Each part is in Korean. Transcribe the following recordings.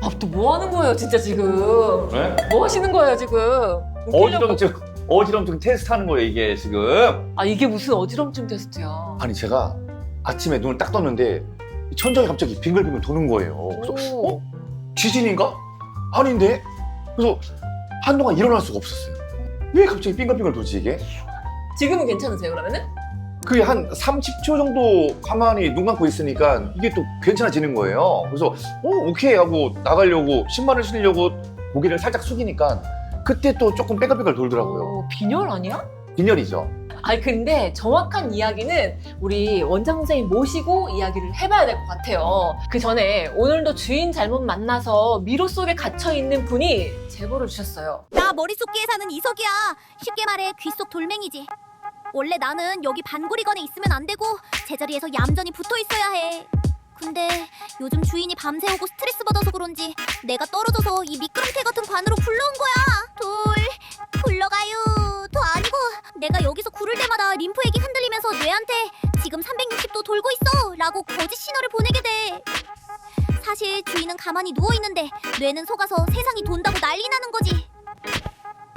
아, 또 뭐 하는 거예요, 진짜 지금? 네? 뭐 하시는 거예요, 지금? 웃기려고. 어지럼증 테스트 하는 거예요, 이게 지금. 아, 이게 무슨 어지럼증 테스트야. 아니, 제가 아침에 눈을 딱 떴는데 천장이 갑자기 빙글빙글 도는 거예요. 그래서 오. 지진인가? 아닌데? 그래서 한동안 일어날 수가 없었어요. 왜 갑자기 빙글빙글 돌지, 이게? 지금은 괜찮으세요, 그러면은? 그게 한 30초 정도 가만히 눈 감고 있으니까 이게 또 괜찮아지는 거예요. 그래서 오케이 하고 나가려고 신발을 신으려고 고개를 살짝 숙이니까 그때 또 조금 뺑글뺑글 돌더라고요. 빈혈 아니야? 빈혈이죠. 아니, 근데 정확한 이야기는 우리 원장 선생님 모시고 이야기를 해봐야 될 것 같아요. 그 전에 오늘도 주인 잘못 만나서 미로 속에 갇혀있는 분이 제보를 주셨어요. 나 머릿속기에 사는 이석이야. 쉽게 말해 귀 속 돌멩이지. 원래 나는 여기 반고리건에 있으면 안 되고 제자리에서 얌전히 붙어 있어야 해. 근데 요즘 주인이 밤새 오고 스트레스 받아서 그런지 내가 떨어져서 이 미끄럼틀 같은 관으로 굴러온 거야. 굴러가요. 더 아니고 내가 여기서 구를 때마다 림프액이 흔들리면서 뇌한테 지금 360도 돌고 있어 라고 거짓 신호를 보내게 돼. 사실 주인은 가만히 누워있는데 뇌는 속아서 세상이 돈다고 난리 나는 거지.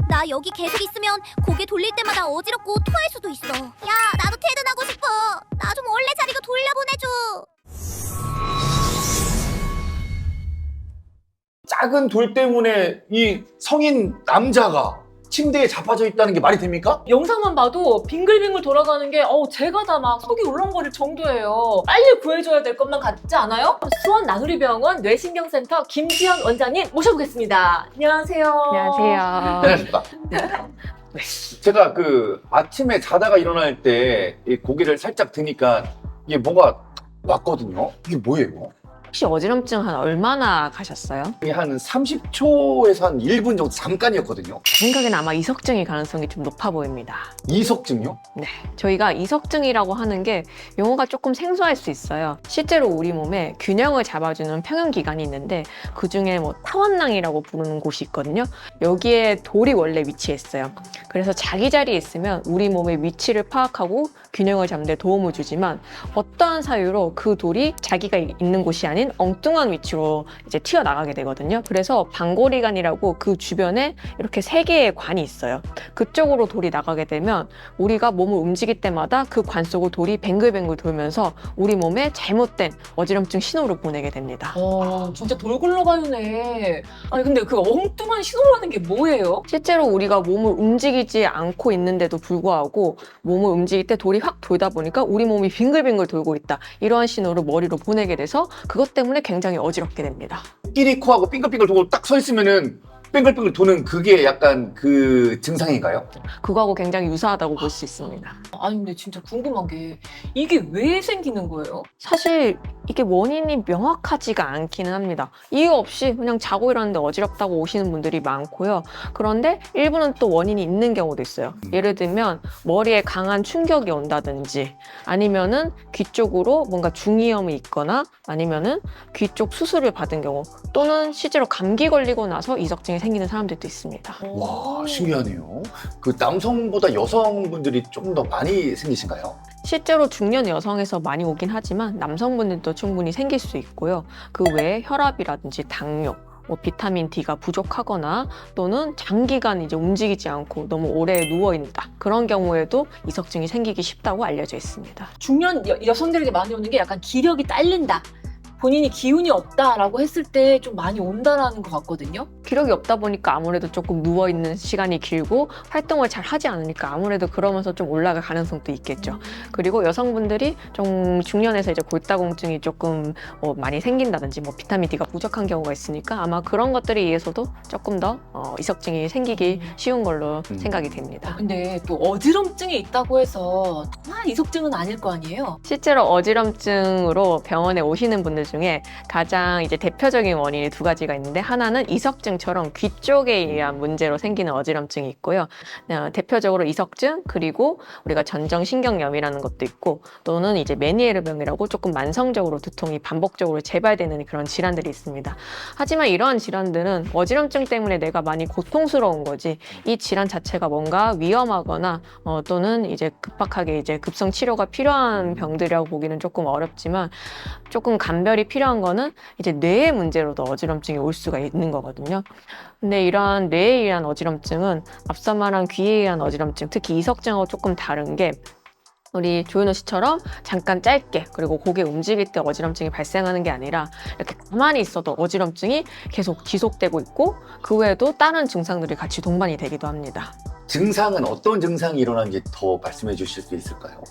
나 여기 계속 있으면 고개 돌릴 때마다 어지럽고 토할 수도 있어. 야, 나도 퇴근하고 싶어. 나 좀 원래 자리로 돌려보내줘. 작은 돌 때문에 이 성인 남자가 침대에 자빠져 있다는 게 말이 됩니까? 영상만 봐도 빙글빙글 돌아가는 게 제가 다 막 속이 울렁거릴 정도예요. 빨리 구해줘야 될 것만 같지 않아요? 수원 나누리병원 뇌신경센터 김지현 원장님 모셔보겠습니다. 안녕하세요. 안녕하세요. 안녕하십니까. 제가 그 아침에 자다가 일어날 때 이 고개를 살짝 드니까 이게 뭐가 왔거든요. 이게 뭐예요? 혹시 어지럼증 한 얼마나 가셨어요? 이게 한 30초에서 한 1분 정도 잠깐이었거든요. 제 생각에는 아마 이석증일 가능성이 좀 높아 보입니다. 이석증요? 네, 저희가 이석증이라고 하는 게 용어가 조금 생소할 수 있어요. 실제로 우리 몸에 균형을 잡아주는 평형기관이 있는데 그중에 뭐 타원낭이라고 부르는 곳이 있거든요. 여기에 돌이 원래 위치했어요. 그래서 자기 자리에 있으면 우리 몸의 위치를 파악하고 균형을 잡는 데 도움을 주지만 어떠한 사유로 그 돌이 자기가 있는 곳이 아닌 엉뚱한 위치로 이제 튀어나가게 되거든요. 그래서 방고리관이라고 그 주변에 이렇게 3개의 관이 있어요. 그쪽으로 돌이 나가게 되면 우리가 몸을 움직일 때마다 그 관 속을 돌이 뱅글뱅글 돌면서 우리 몸에 잘못된 어지럼증 신호를 보내게 됩니다. 진짜 돌 굴러가요네. 아니, 근데 그 엉뚱한 신호라는 게 뭐예요? 실제로 우리가 몸을 움직이지 않고 있는데도 불구하고 몸을 움직일 때 돌이 확 돌다 보니까 우리 몸이 빙글빙글 돌고 있다. 이러한 신호를 머리로 보내게 돼서 그것 때문에 굉장히 어지럽게 됩니다. 끼리코하고 빙글빙글 도고 딱 서 있으면은 빙글빙글 도는 그게 약간 그 증상인가요? 그거하고 굉장히 유사하다고 볼 수 있습니다. 아니, 근데 진짜 궁금한 게 이게 왜 생기는 거예요? 사실 이게 원인이 명확하지가 않기는 합니다. 이유 없이 그냥 자고 일어났는데 어지럽다고 오시는 분들이 많고요. 그런데 일부는 또 원인이 있는 경우도 있어요. 예를 들면 머리에 강한 충격이 온다든지 아니면은 귀 쪽으로 뭔가 중이염이 있거나 아니면은 귀 쪽 수술을 받은 경우 또는 실제로 감기 걸리고 나서 이석증이 생기는 사람들도 있습니다. 와, 신기하네요. 그 남성보다 여성분들이 조금 더 많이 생기신가요? 실제로 중년 여성에서 많이 오긴 하지만 남성분들도 충분히 생길 수 있고요. 그 외에 혈압이라든지 당뇨, 비타민 D가 부족하거나 또는 장기간 이제 움직이지 않고 너무 오래 누워 있다. 그런 경우에도 이석증이 생기기 쉽다고 알려져 있습니다. 중년 여성들에게 많이 오는 게 약간 기력이 딸린다. 본인이 기운이 없다라고 했을 때 좀 많이 온다라는 것 같거든요. 기력이 없다 보니까 아무래도 조금 누워있는 시간이 길고 활동을 잘 하지 않으니까 아무래도 그러면서 좀 올라갈 가능성도 있겠죠. 그리고 여성분들이 좀 중년에서 이제 골다공증이 조금 많이 생긴다든지 비타민 D가 부족한 경우가 있으니까 아마 그런 것들에 의해서도 조금 더 이석증이 생기기 쉬운 걸로 생각이 됩니다. 근데 또 어지럼증이 있다고 해서 다 이석증은 아닐 거 아니에요? 실제로 어지럼증으로 병원에 오시는 분들 중에 가장 이제 대표적인 원인이 2가지가 있는데 하나는 이석증 이석증처럼 귀 쪽에 의한 문제로 생기는 어지럼증이 있고요. 대표적으로 이석증, 그리고 우리가 전정신경염이라는 것도 있고, 또는 이제 메니에르병이라고 조금 만성적으로 두통이 반복적으로 재발되는 그런 질환들이 있습니다. 하지만 이러한 질환들은 어지럼증 때문에 내가 많이 고통스러운 거지, 이 질환 자체가 뭔가 위험하거나 또는 이제 급박하게 이제 급성 치료가 필요한 병들이라고 보기는 조금 어렵지만, 조금 감별이 필요한 거는 이제 뇌의 문제로도 어지럼증이 올 수가 있는 거거든요. 근데 이러한 뇌에 의한 어지럼증은 앞서 말한 귀에 의한 어지럼증, 특히 이석증하고 조금 다른 게, 우리 조현우 씨처럼 잠깐 짧게 그리고 고개 움직일 때 어지럼증이 발생하는 게 아니라 이렇게 가만히 있어도 어지럼증이 계속 지속되고 있고, 그 외에도 다른 증상들이 같이 동반이 되기도 합니다. 증상은 어떤 증상이 일어나는지 더 말씀해 주실 수 있을까요?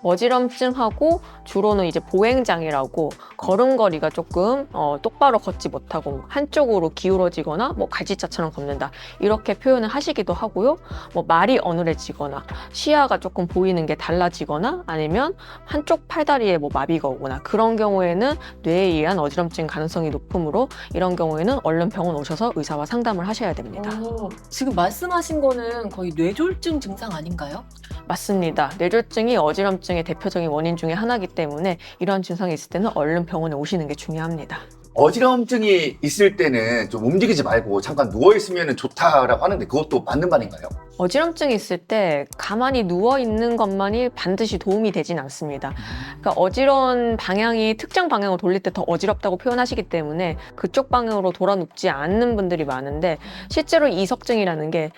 어지럼증하고 주로는 이제 보행장애라고, 걸음걸이가 조금 똑바로 걷지 못하고 한쪽으로 기울어지거나 뭐 갈지자처럼 걷는다, 이렇게 표현을 하시기도 하고요. 뭐 말이 어눌해지거나 시야가 조금 보이는 게 달라지거나, 아니면 한쪽 팔다리에 뭐 마비가 오거나, 그런 경우에는 뇌에 의한 어지럼증 가능성이 높으므로 이런 경우에는 얼른 병원 오셔서 의사와 상담을 하셔야 됩니다. 지금 말씀하신 거는 거의 뇌졸중 증상 아닌가요? 맞습니다. 뇌졸중이 어지럼증의 대표적인 원인 중에 하나이기 때문에 이러한 증상이 있을 때는 얼른 병원에 오시는 게 중요합니다. 어지럼증이 있을 때는 좀 움직이지 말고 잠깐 누워있으면 좋다라고 하는데 그것도 맞는 말인가요? 어지럼증이 있을 때 가만히 누워있는 것만이 반드시 도움이 되진 않습니다. 그러니까 어지러운 방향이 특정 방향으로 돌릴 때 더 어지럽다고 표현하시기 때문에 그쪽 방향으로 돌아 눕지 않는 분들이 많은데, 실제로 이석증이라는 게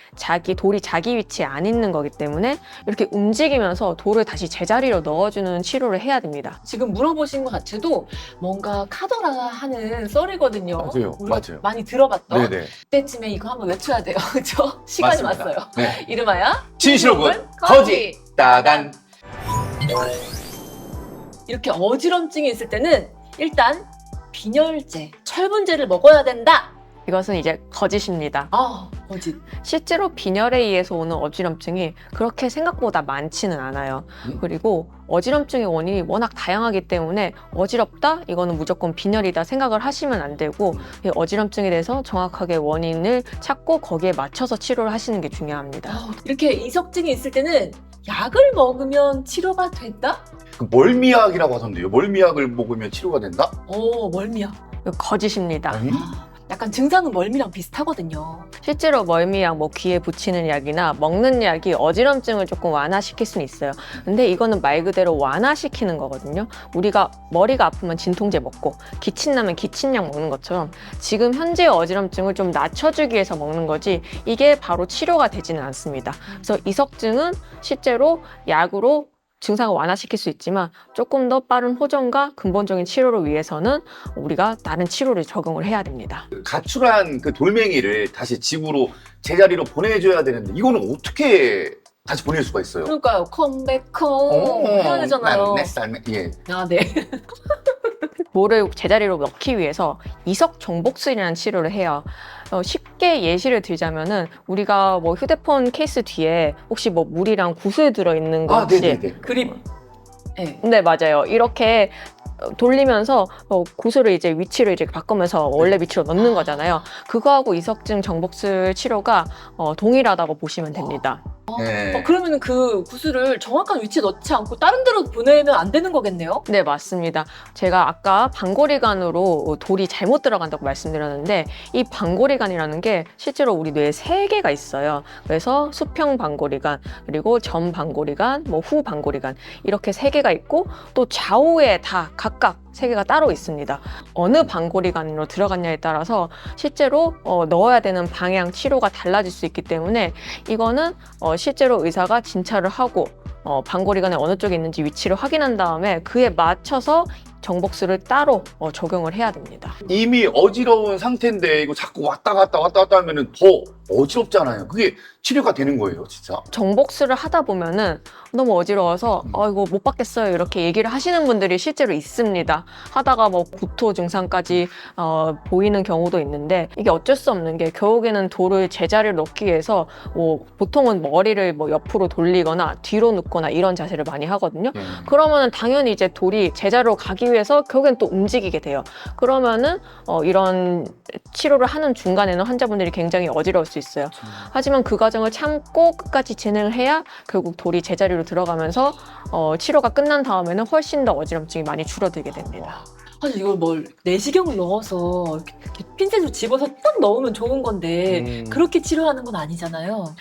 돌이 자기 위치에 안 있는 거기 때문에 이렇게 움직이면서 돌을 다시 제자리로 넣어주는 치료를 해야 됩니다. 지금 물어보신 것 자체도 뭔가 카더라 하는 썰이거든요. 맞아요. 우리가 맞아요. 많이 들어봤던. 네네. 그때쯤에 이거 한번 외쳐야 돼요. 그렇죠? 시간이 맞습니다. 왔어요. 네. 이름하여 진실로군 거짓 따단. 이렇게 어지럼증이 있을 때는 일단 빈혈제, 철분제를 먹어야 된다. 이것은 이제 거짓입니다. 거짓. 실제로 빈혈에 의해서 오는 어지럼증이 그렇게 생각보다 많지는 않아요. 그리고 어지럼증의 원인이 워낙 다양하기 때문에 어지럽다? 이거는 무조건 빈혈이다 생각을 하시면 안 되고, 이 어지럼증에 대해서 정확하게 원인을 찾고 거기에 맞춰서 치료를 하시는 게 중요합니다. 이렇게 이석증이 있을 때는 약을 먹으면 치료가 된다? 그 멀미약이라고 하던데요. 멀미약을 먹으면 치료가 된다? 멀미야. 이거 거짓입니다. 약간 증상은 멀미랑 비슷하거든요. 실제로 멀미약, 뭐 귀에 붙이는 약이나 먹는 약이 어지럼증을 조금 완화시킬 수는 있어요. 근데 이거는 말 그대로 완화시키는 거거든요. 우리가 머리가 아프면 진통제 먹고 기침 나면 기침약 먹는 것처럼 지금 현재의 어지럼증을 좀 낮춰주기 위해서 먹는 거지, 이게 바로 치료가 되지는 않습니다. 그래서 이석증은 실제로 약으로 증상을 완화시킬 수 있지만 조금 더 빠른 호전과 근본적인 치료를 위해서는 우리가 다른 치료를 적용을 해야 됩니다. 가출한 그 돌멩이를 다시 집으로 제자리로 보내줘야 되는데 이거는 어떻게 다시 보낼 수가 있어요? 그러니까요. 컴백홈 해야 되잖아요. 내 삶에 예. 네. 돌을 제자리로 넣기 위해서 이석 정복술이라는 치료를 해요. 쉽게 예시를 들자면은, 우리가 뭐 휴대폰 케이스 뒤에 혹시 뭐 물이랑 구슬 들어있는 거 혹시 네네네. 그립. 네. 네, 맞아요. 이렇게 돌리면서 구슬을 이제 위치를 이제 바꾸면서 원래 위치로 넣는 거잖아요. 그거하고 이석증 정복술 치료가 동일하다고 보시면 됩니다. 네. 그러면 그 구슬을 정확한 위치에 넣지 않고 다른 데로 보내면 안 되는 거겠네요? 네, 맞습니다. 제가 아까 방골이관으로 돌이 잘못 들어간다고 말씀드렸는데, 이 방골이관이라는 게 실제로 우리 뇌에 3개가 있어요. 그래서 수평 방골이관, 그리고 전 방골이관, 뭐 후 방골이관, 이렇게 3개가 있고, 또 좌우에 다 각각 3개가 따로 있습니다. 어느 방골이관으로 들어갔냐에 따라서 실제로 넣어야 되는 방향, 치료가 달라질 수 있기 때문에, 이거는 실제로 의사가 진찰을 하고 방골이관에 어느 쪽에 있는지 위치를 확인한 다음에 그에 맞춰서 정복술을 따로 적용을 해야 됩니다. 이미 어지러운 상태인데 이거 자꾸 왔다 갔다 하면은 더 어지럽잖아요. 그게 치료가 되는 거예요, 진짜. 정복술을 하다 보면은 너무 어지러워서 이거 못 받겠어요 이렇게 얘기를 하시는 분들이 실제로 있습니다. 하다가 뭐 구토 증상까지 보이는 경우도 있는데, 이게 어쩔 수 없는 게 결국에는 돌을 제자리를 넣기 위해서 뭐 보통은 머리를 뭐 옆으로 돌리거나 뒤로 눕거나 이런 자세를 많이 하거든요. 그러면은 당연히 이제 돌이 제자리로 가기 위해서 결국엔 또 움직이게 돼요. 그러면은 이런 치료를 하는 중간에는 환자분들이 굉장히 어지러울 수 있어요. 하지만 그 과정을 참고 끝까지 진행을 해야 결국 돌이 제자리로 들어가면서 치료가 끝난 다음에는 훨씬 더 어지럼증이 많이 줄어들게 됩니다. 사실 이걸 내시경을 넣어서 이렇게 핀셋으로 집어서 딱 넣으면 좋은 건데 그렇게 치료하는 건 아니잖아요.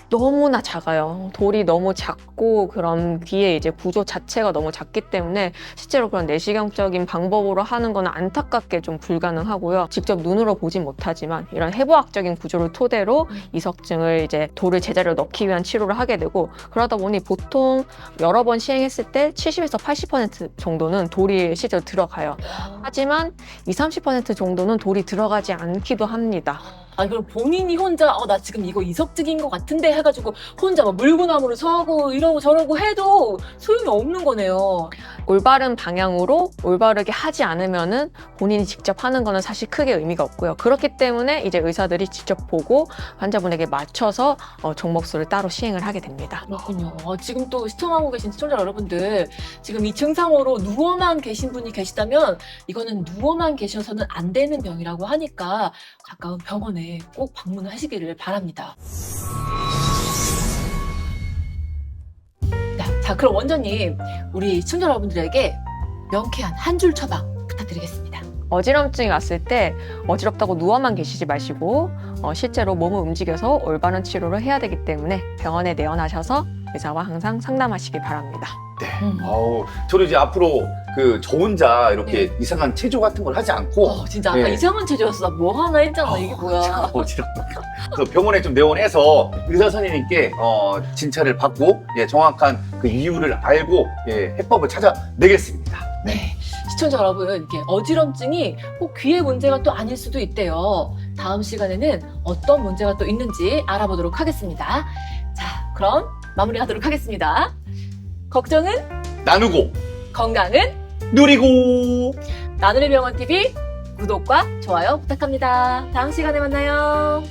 너무나 작아요. 돌이 너무 작고 그런 귀의 이제 구조 자체가 너무 작기 때문에 실제로 그런 내시경적인 방법으로 하는 건 안타깝게 좀 불가능하고요. 직접 눈으로 보진 못하지만 이런 해부학적인 구조를 토대로 이석증을 이제 돌을 제자리로 넣기 위한 치료를 하게 되고 그러다 보니 보통 여러 번 시행했을 때 70에서 80% 정도는 돌이 실제로 들어가요. 하지만 20, 30% 정도는 돌이 들어가지 않기도 합니다. 아니 그럼 본인이 혼자 나 지금 이거 이석증인 것 같은데 해가지고 혼자 막 물구나무를 서고 이러고 저러고 해도 소용이 없는 거네요. 올바른 방향으로 올바르게 하지 않으면은 본인이 직접 하는 거는 사실 크게 의미가 없고요. 그렇기 때문에 이제 의사들이 직접 보고 환자분에게 맞춰서 종목수를 따로 시행을 하게 됩니다. 그렇군요. 지금 또 시청하고 계신 시청자 여러분들 지금 이 증상으로 누워만 계신 분이 계시다면 이거는 누워만 계셔서는 안 되는 병이라고 하니까 가까운 병원에 꼭 방문을 하시기를 바랍니다. 자, 그럼 원장님 우리 시청자 여러분들에게 명쾌한 한 줄 처방 부탁드리겠습니다. 어지럼증이 왔을 때 어지럽다고 누워만 계시지 마시고 실제로 몸을 움직여서 올바른 치료를 해야 되기 때문에 병원에 내원하셔서 의사와 항상 상담하시기 바랍니다. 네. 저도 이제 앞으로 저 혼자 이렇게 이상한 체조 같은 걸 하지 않고 진짜 아까 네. 이상한 체조였어. 나 뭐 하나 했잖아. 이게 뭐야. 그래서 병원에 좀 내원해서 의사 선생님께 진찰을 받고 정확한 그 이유를 알고 해법을 찾아내겠습니다. 네. 시청자 여러분, 이렇게 어지럼증이 꼭 귀의 문제가 또 아닐 수도 있대요. 다음 시간에는 어떤 문제가 또 있는지 알아보도록 하겠습니다. 자, 그럼 마무리하도록 하겠습니다. 걱정은 나누고 건강은 누리고 나누리 병원 TV 구독과 좋아요 부탁합니다. 다음 시간에 만나요.